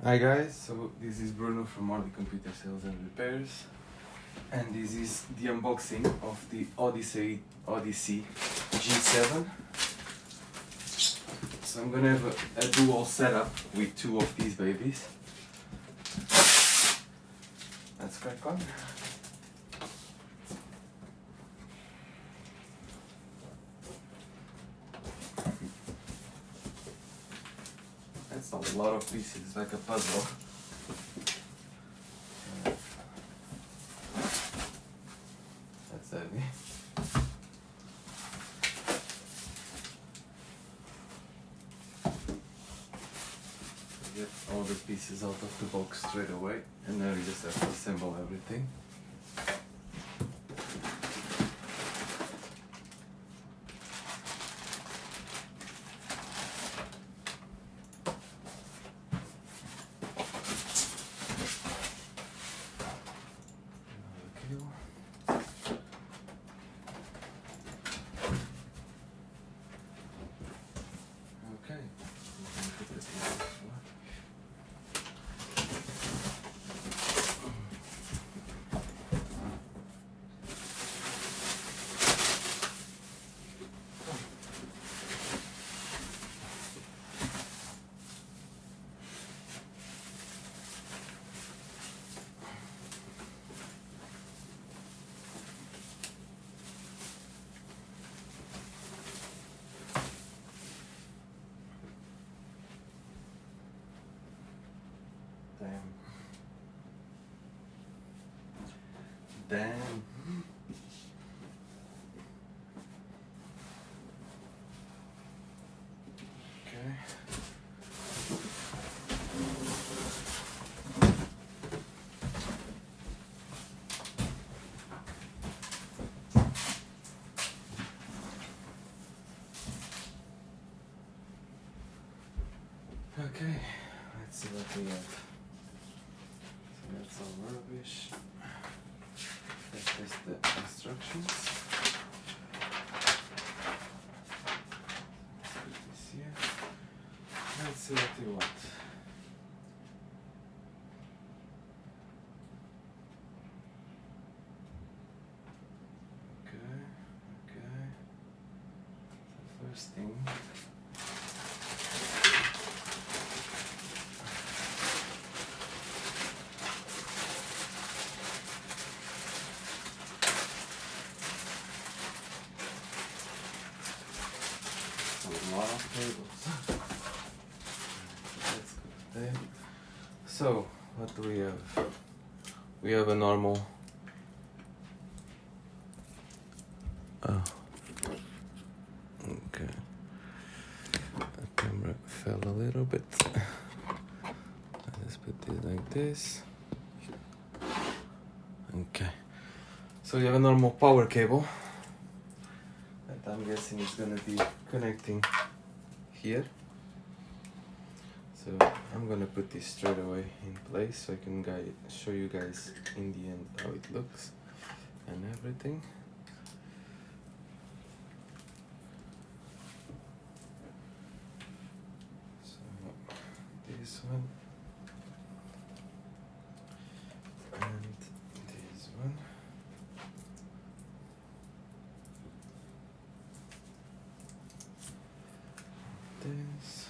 Hi guys, so this is Bruno from Marley Computer Sales and Repairs, and this is the unboxing of the Odyssey G7. So I'm gonna have a dual setup with two of these babies. Let's crack on. That's a lot of pieces, like a puzzle. That's heavy. Get all the pieces out of the box straight away, and now we just have to assemble everything. Okay. Damn. Okay. Okay, let's see what we have. So that's all rubbish. Let's test the instructions. Let's put this here. Let's see what you want. Okay, okay. So first thing. A lot of cables. Let's go there. So, what do we have? We have a normal. Oh. Okay. The camera fell a little bit. Let's put it like this. Okay. So you have a normal power cable. That I'm guessing is gonna be connecting here. So I'm gonna put this straight away in place so I can show you guys in the end how it looks and everything. So this one and this one. This.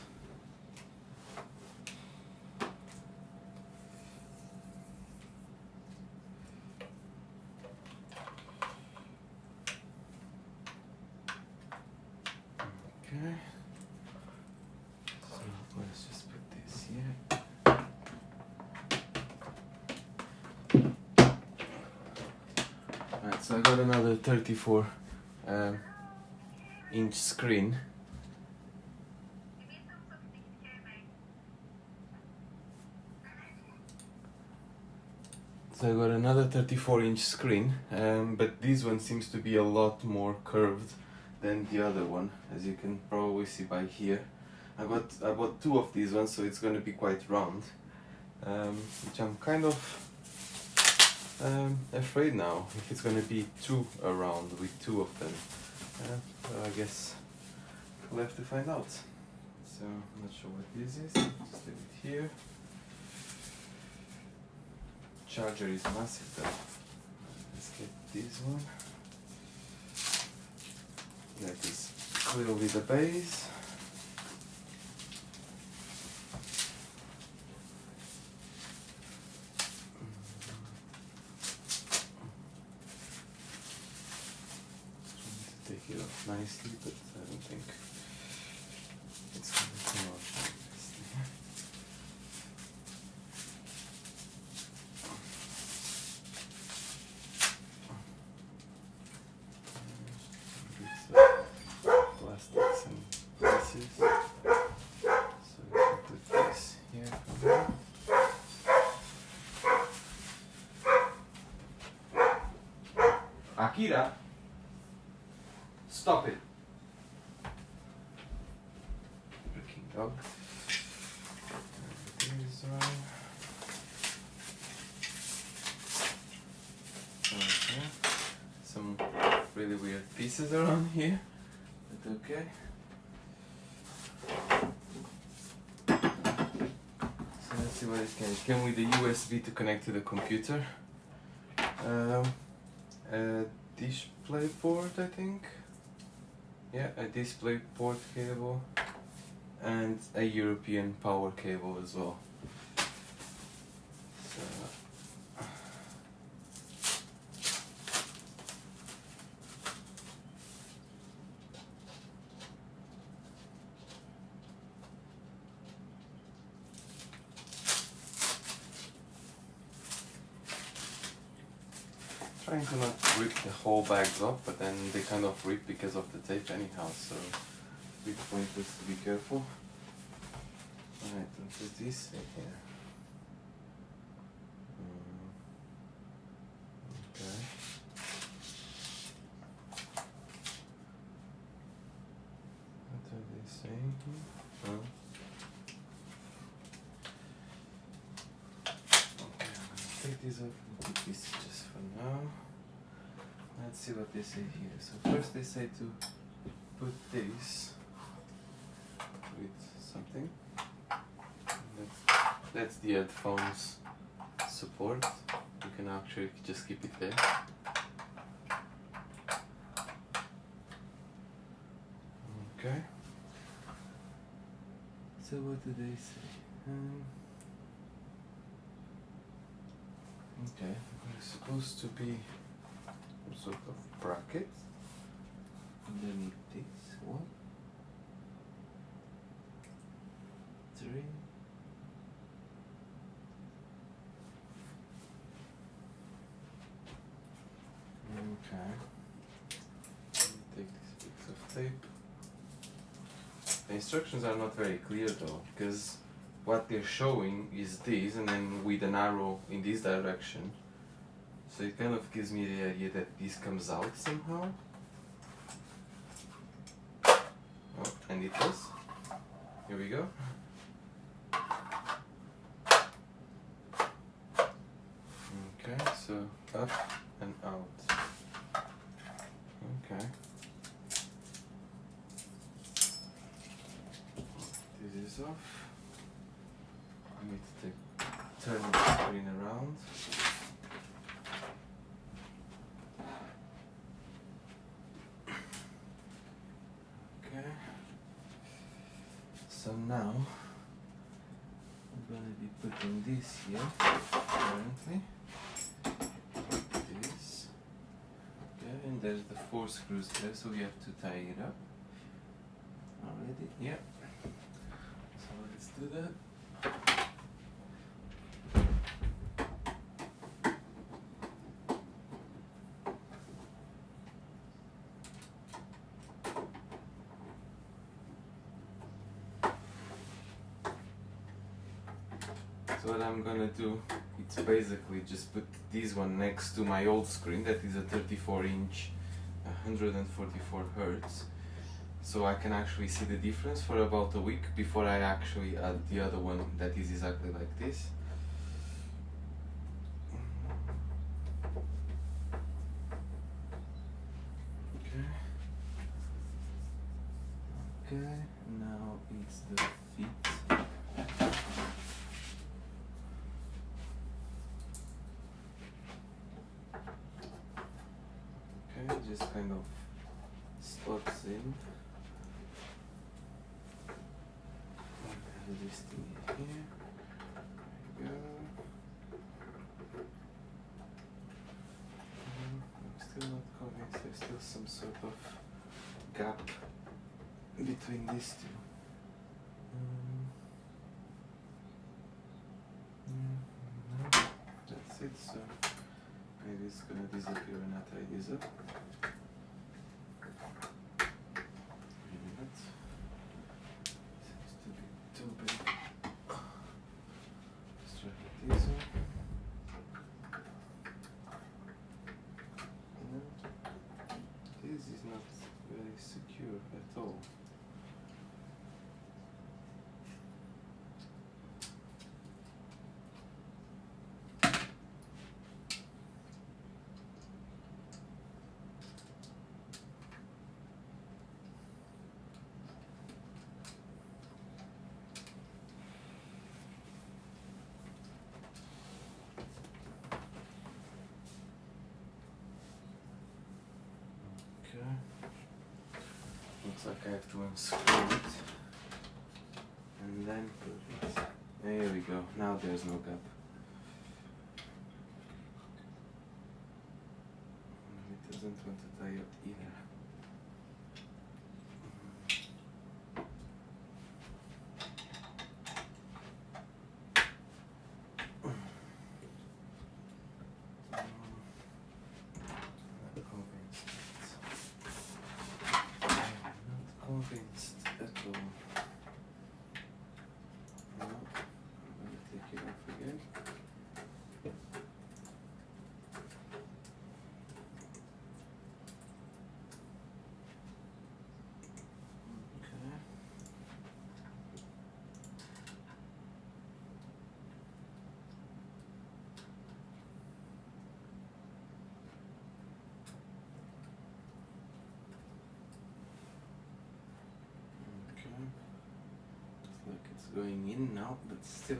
Okay. So let's just put this here. Alright, so I got another 34 inch screen. So I got another 34-inch screen, but this one seems to be a lot more curved than the other one, as you can probably see by here. I bought two of these ones, so it's going to be quite round, which I'm kind of afraid now if it's going to be too around with two of them. So I guess we'll have to find out. So I'm not sure what this is. Just leave it here. charger is massive though. Let's get this one. That is clearly the base. Take it off nicely, but I don't think it's going to come out nicely. Plastics and pieces. So we can put this here for now. Akira! Stop it! Freaking dog. This one. Okay. Some really weird pieces around here, but okay. So let's see what it can. It came with a USB to connect to the computer. A display port, I think. Yeah, a display port cable and a European power cable as well. So, trying to not rip the whole bags off, but then they kind of rip because of the tape anyhow, so it's a bit pointless to be careful. Alright, I'll put this in here. Okay. What are they saying here? Oh. Okay, I'm gonna take these off and put this just for now. Let's see what they say here. So first they say to put this with something. That's the headphones support. You can actually just keep it there. Okay. So what do they say? Okay, there's supposed to be some sort of bracket underneath this. 1, 3. Okay. Take this piece of tape. The instructions are not very clear though, because what they're showing is this, and then with an arrow in this direction. So it kind of gives me the idea that this comes out somehow. Oh, and it does. Here we go. Okay, so up and out. Okay. This is off. I need to turn the screen around. Okay. So now I'm going to be putting this here currently. This. Okay, and there's the 4 screws there, so we have to tie it up. Already? Yeah. So let's do that. So what I'm gonna do, it's basically just put this one next to my old screen, that is a 34-inch, 144 Hz. So I can actually see the difference for about a week before I actually add the other one that is exactly like this. Okay. Okay, now it's the feet. just kind of slots in. This thing here. There we go. I'm still not convinced. There's still some sort of gap between these two. No, that's it. So maybe it's gonna disappear when I tie this up. Maybe not. Seems to be too big. Let's try with this one. No, this is not very secure at all. Okay. Looks like I have to unscrew it and then put it. There we go. Now there's no gap. It doesn't want to tie up either. Convinced at all. No, I'm gonna take it off again. Okay. Looks like it's going in now, but still.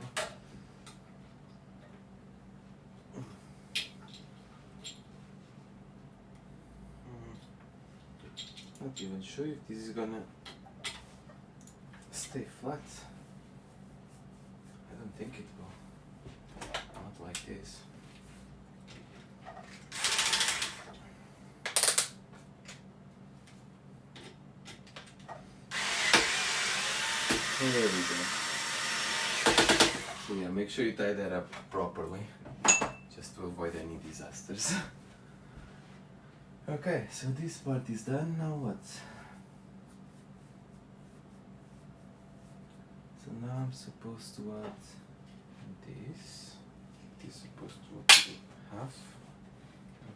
Not even sure if this is gonna stay flat. I don't think it will. Not like this. There we go. So yeah, make sure you tie that up properly, just to avoid any disasters. Okay, so this part is done, now what? So now I'm supposed to add this. This is supposed to be half.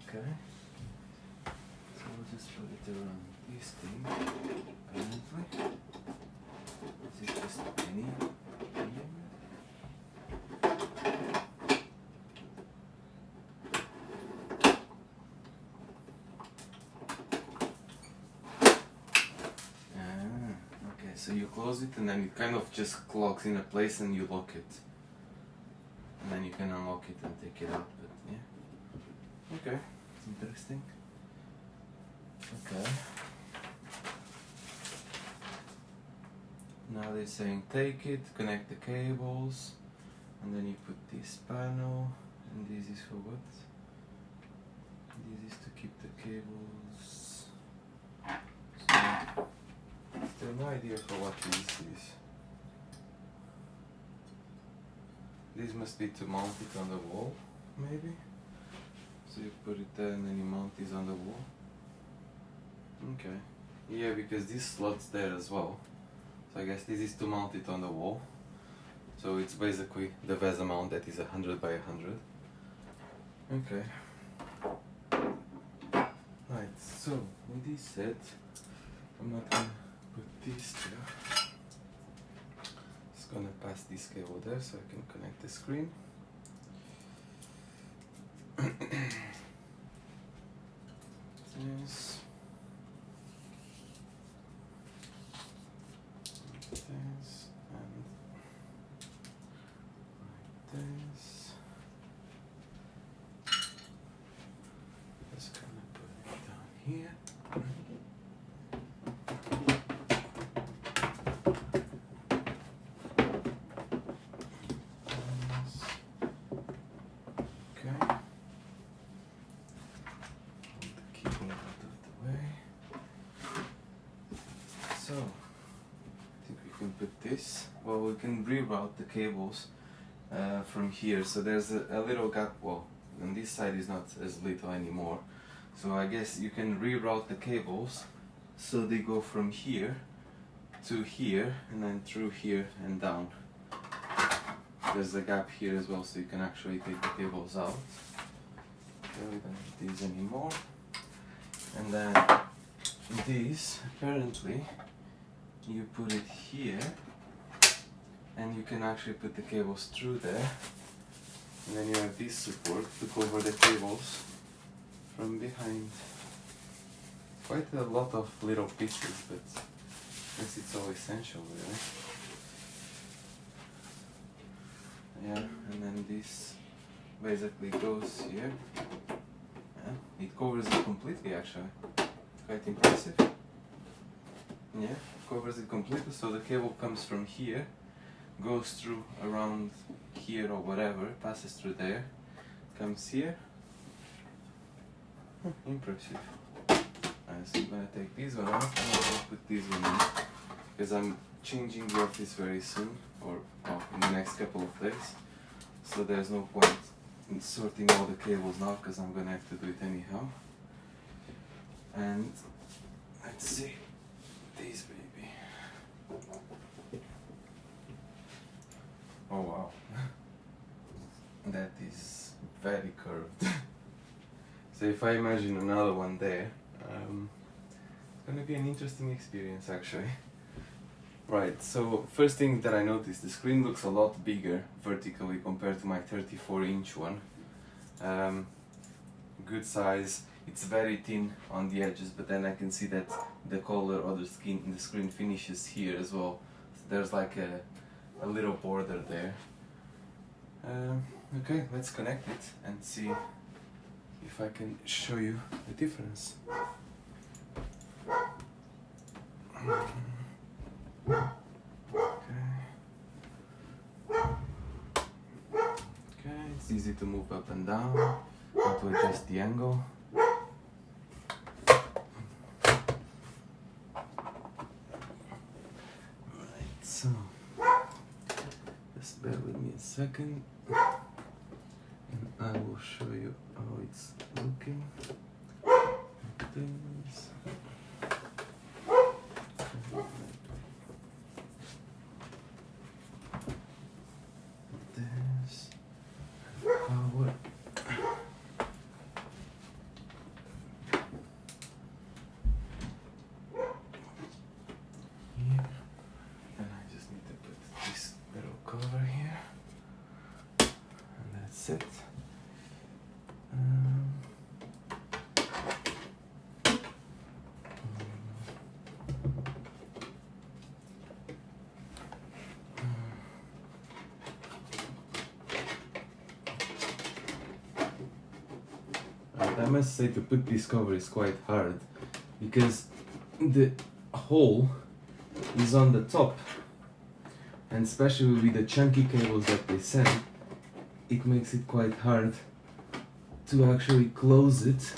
Okay. So we'll just put it around this thing, apparently. Is it just any? Okay, so you close it and then it kind of just clocks in a place and you lock it. And then you can unlock it and take it out, but yeah. Okay, it's interesting. Okay. Now they're saying take it, connect the cables, and then you put this panel, and this is for what? This is to keep the cables. So, still no idea for what this is. This must be to mount it on the wall, maybe? So you put it there and then you mount this on the wall. Okay. Yeah, because this slot's there as well. So I guess this is to mount it on the wall. So it's basically the VESA mount that is 100 by 100. Okay. Right, so with this set, I'm not gonna put this there. Just gonna pass this cable there so I can connect the screen. This. This and like this. Just gonna put it down here. this? Well, we can reroute the cables from here. So there's a little gap. Well, on this side is not as little anymore. So I guess you can reroute the cables so they go from here to here and then through here and down. There's a gap here as well, so you can actually take the cables out. Okay, we don't need these anymore. And then these, apparently, you put it here and you can actually put the cables through there. And then you have this support to cover the cables from behind. Quite a lot of little pieces, but I guess it's all essential, really. Yeah, and then this basically goes here. Yeah, it covers it completely, actually. Quite impressive. Yeah, it covers it completely, so the cable comes from here, goes through around here or whatever, passes through there, comes here. Impressive. So I'm gonna take this one out and I'm gonna put this one in, because I'm changing the office very soon, or in the next couple of days. So there's no point in sorting all the cables now, because I'm gonna have to do it anyhow. And let's see, this baby. Oh wow, that is very curved. So if I imagine another one there, it's gonna be an interesting experience, actually. Right, so first thing that I noticed, the screen looks a lot bigger vertically compared to my 34-inch one. Good size. It's very thin on the edges, but then I can see that the color or the screen finishes here as well. So there's like a little border there. Okay, let's connect it and see if I can show you the difference. Okay, it's easy to move up and down, and to adjust the angle. Right, so just bear with me a second, and I will show you how it's looking. Like this. This power. Here, and I just need to put this little cover here, and that's it. I must say, to put this cover is quite hard, because the hole is on the top, and especially with the chunky cables that they send, it makes it quite hard to actually close it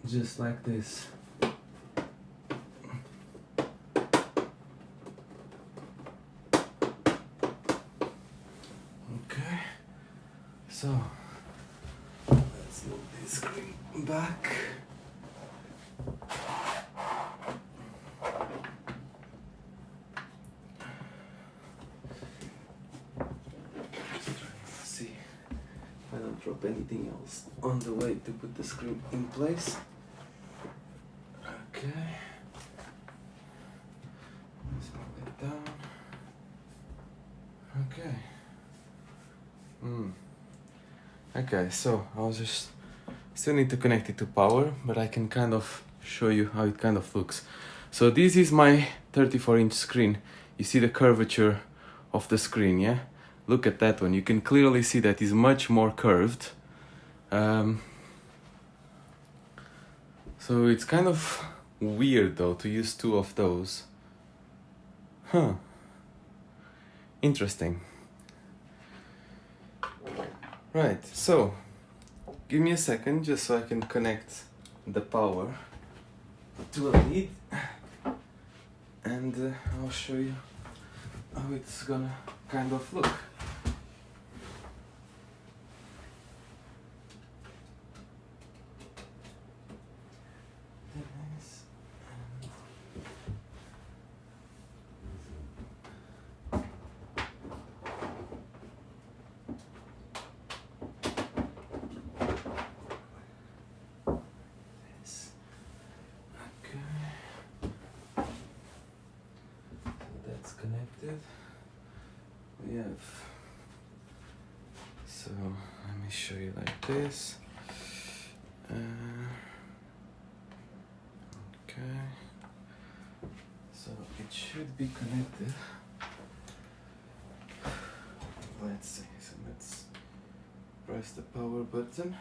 just like this. Okay, so let's move this screen back. See if I don't drop anything else on the way to put the screen in place. Okay. Let's move it down. Okay. Okay, so I'll just still need to connect it to power, but I can kind of show you how it kind of looks. So this is my 34-inch screen. You see the curvature of the screen, yeah? Look at that one. You can clearly see that it's much more curved. So it's kind of weird though to use two of those. Huh. Interesting. Right, so give me a second just so I can connect the power to a lead, and I'll show you how it's gonna kind of look. Connected. We have, so let me show you like this. Okay, so it should be connected. Let's see, so let's press the power button.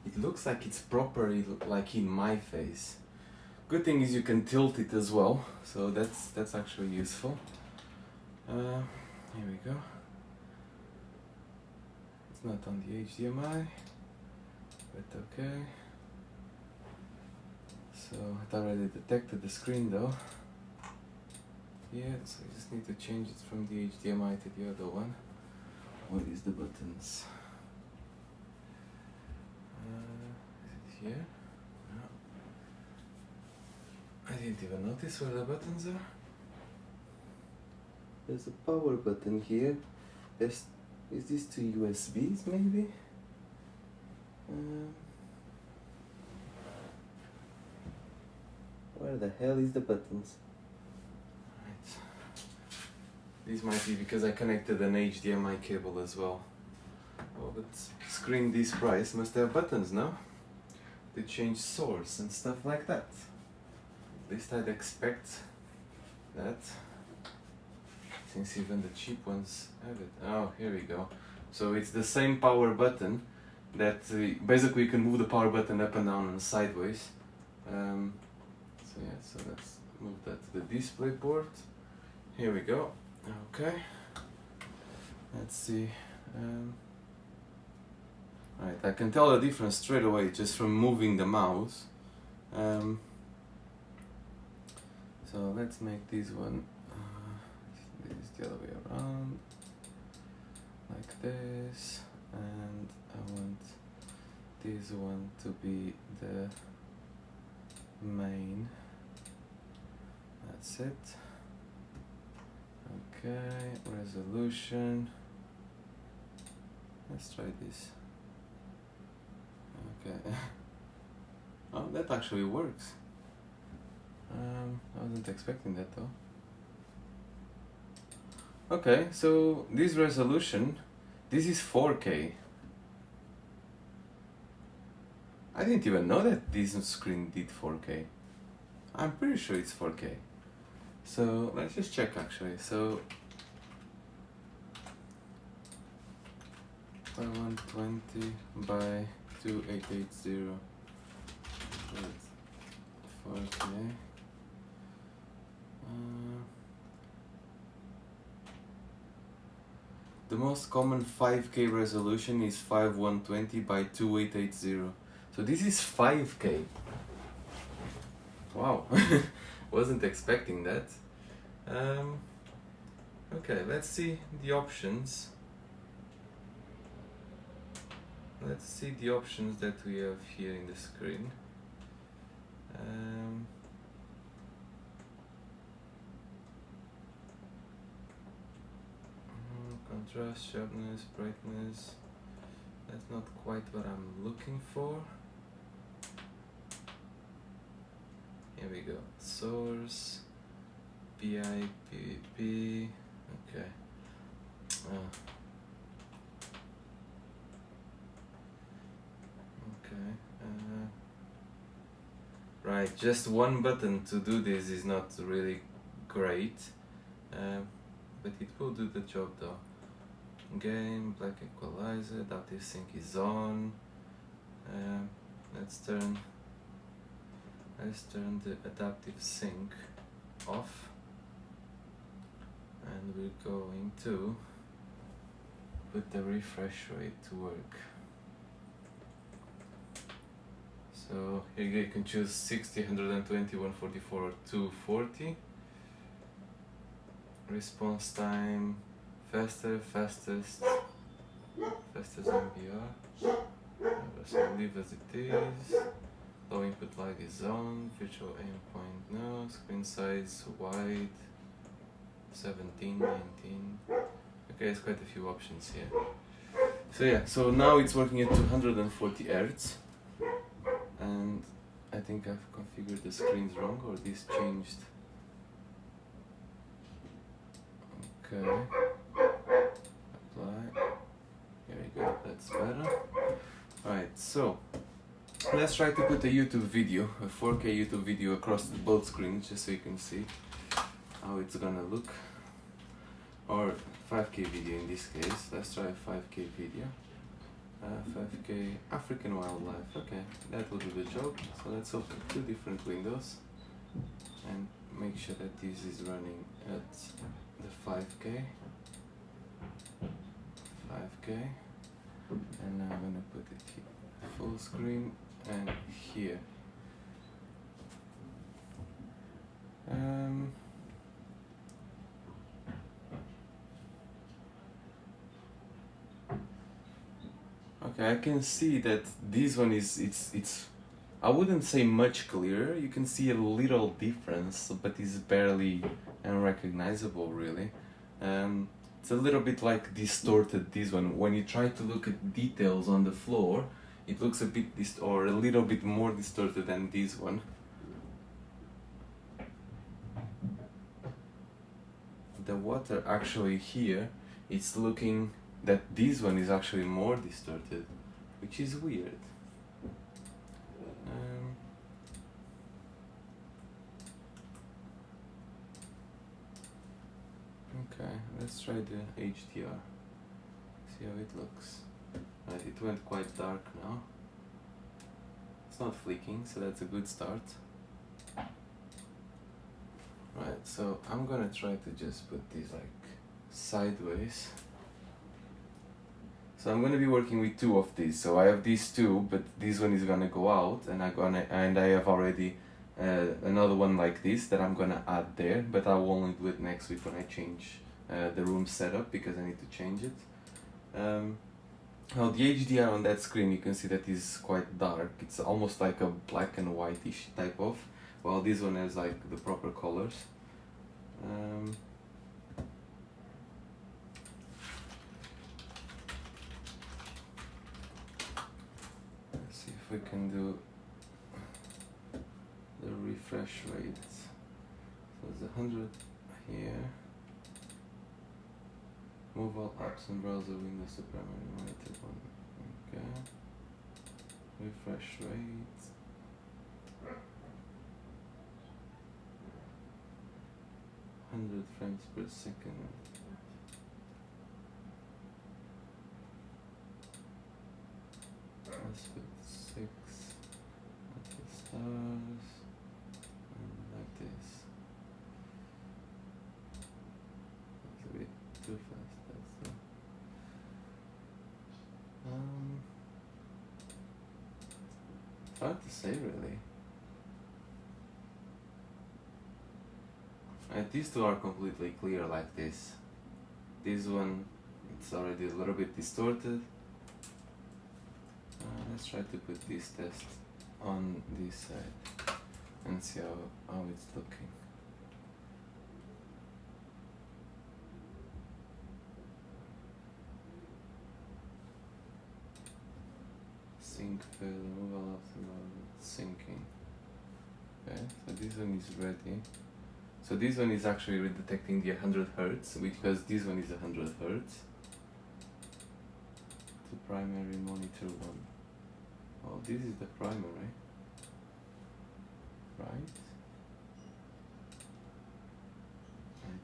It looks like it's properly like in my face. Good thing is you can tilt it as well, so that's actually useful. Here we go. It's not on the HDMI, but okay. So it already detected the screen though. Yeah, so you just need to change it from the HDMI to the other one. What is the buttons? Is it here? I didn't even notice where the buttons are. There's a power button here. Is this two USBs maybe? Where the hell is the buttons? Right. These might be because I connected an HDMI cable as well. Oh, but screen this price must have buttons, no? To change source and stuff like that. At least I'd expect that, since even the cheap ones have it. Oh, here we go. So it's the same power button that basically you can move the power button up and down and sideways. So yeah, so let's move that to the display port. Here we go. Okay. Let's see. Right, I can tell the difference straight away just from moving the mouse. So let's make this one, this is the other way around, like this, and I want this one to be the main. That's it. Okay, resolution. Let's try this. Okay. Oh, that actually works. I wasn't expecting that though. Okay, so this resolution, this is 4K. I didn't even know that this screen did 4K. I'm pretty sure it's 4K. So let's just check actually. So 120 by 2880. That's 4K. The most common 5K resolution is 5120 by 2880. So this is 5K. Wow, wasn't expecting that. Okay, let's see the options. Let's see the options that we have here in the screen. Contrast, sharpness, brightness. That's not quite what I'm looking for. Here we go. Source, PI, PVP. Okay. Okay. Right, just one button to do this is not really great, but it will do the job though. Game, black equalizer, adaptive sync is on. Let's turn the adaptive sync off, and we're going to put the refresh rate to work. So here you can choose 60, 120, 144 or 240. Response time, fastest MBR. So leave as it is. Low input light is on, virtual aim point no, screen size wide, 17, 19. Okay, it's quite a few options here. So yeah, so now it's working at 240 Hz. And I think I've configured the screens wrong, or this changed. Okay. Apply. Here we go, that's better. Alright, so let's try to put a YouTube video, a 4K YouTube video across both screens, just so you can see how it's gonna look. Or 5K video in this case. Let's try a 5K video. 5K African wildlife. Okay, that will do the job. So let's open two different windows and make sure that this is running at the 5K. And now I'm gonna put it here, full screen, and here. Okay, I can see that this one is it's I wouldn't say much clearer. You can see a little difference, but it's barely unrecognizable really. It's a little bit like distorted, this one. When you try to look at details on the floor, it looks a bit or a little bit more distorted than this one. The water actually here, it's looking that this one is actually more distorted, which is weird. Okay, let's try the HDR. See how it looks. Right, it went quite dark now. It's not flicking, so that's a good start. Right, so I'm gonna try to just put this like sideways. So I'm gonna be working with two of these. So I have these two, but this one is gonna go out, and I have already another one like this that I'm gonna add there, but I will only do it next week when I change the room setup, because I need to change it. Now the HDR on that screen, you can see that is quite dark. It's almost like a black and whitish type of, while this one has like the proper colors. Let's see if we can do the refresh rate. So it's 100 here. Move all apps and browser windows to primary monitor one. Okay. Refresh rate. 100 frames per second. Let's put 6 at the stars, and like this. That's a bit too fast. That's it's hard to say really. These two are completely clear like this. This one, it's already a little bit distorted. Let's try to put this test on this side and see how it's looking. Sync fail, move all up and syncing. Okay, so this one is ready. So this one is actually detecting the 100 Hz, because this one is 100 Hz. The primary monitor one. Oh, this is the primary, right?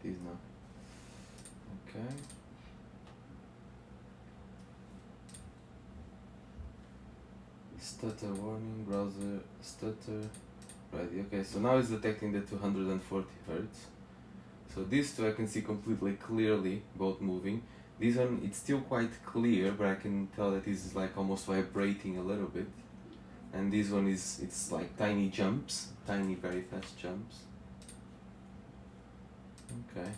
It is now. Okay. Stutter warning, browser stutter. Right, okay, so now it's detecting the 240 Hz. So these two I can see completely clearly, both moving. This one, it's still quite clear, but I can tell that this is like almost vibrating a little bit. and this one it's like tiny jumps, tiny very fast jumps. Okay.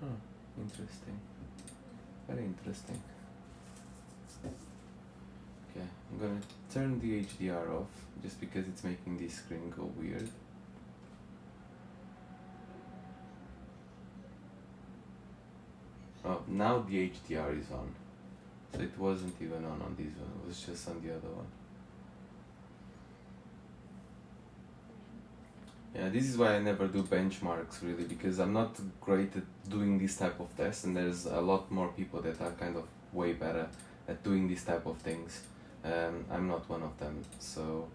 Huh, interesting. Very interesting. Okay, I'm gonna turn the HDR off just because it's making this screen go weird. Oh, now the HDR is on. So it wasn't even on this one, it was just on the other one. Yeah, this is why I never do benchmarks really, because I'm not great at doing this type of tests, and there's a lot more people that are kind of way better at doing this type of things. I'm not one of them, so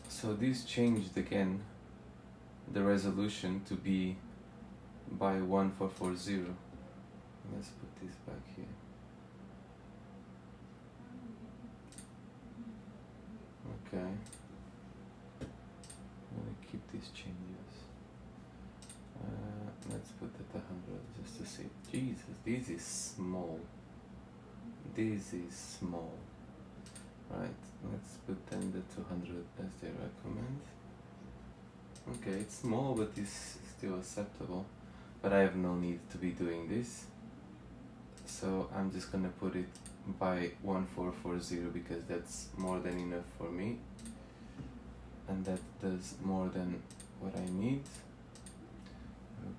so this changed again the resolution to be by 1440. Let's put this back here. Okay, I'm gonna keep these changes. Let's put it 100 just to see. Jesus, this is small. This is small. Right, let's put then the 200 as they recommend. Okay, it's small, but it's still acceptable. But I have no need to be doing this. So I'm just gonna put it by 1440 because that's more than enough for me. And that does more than what I need.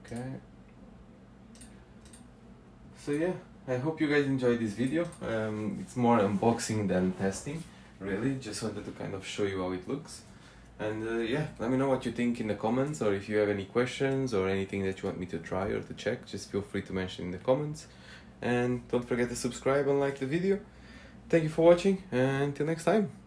Okay. So yeah, I hope you guys enjoyed this video. It's more unboxing than testing, really. Just wanted to kind of show you how it looks. And yeah, let me know what you think in the comments, or if you have any questions or anything that you want me to try or to check, just feel free to mention in the comments. And don't forget to subscribe and like the video. Thank you for watching, and until next time.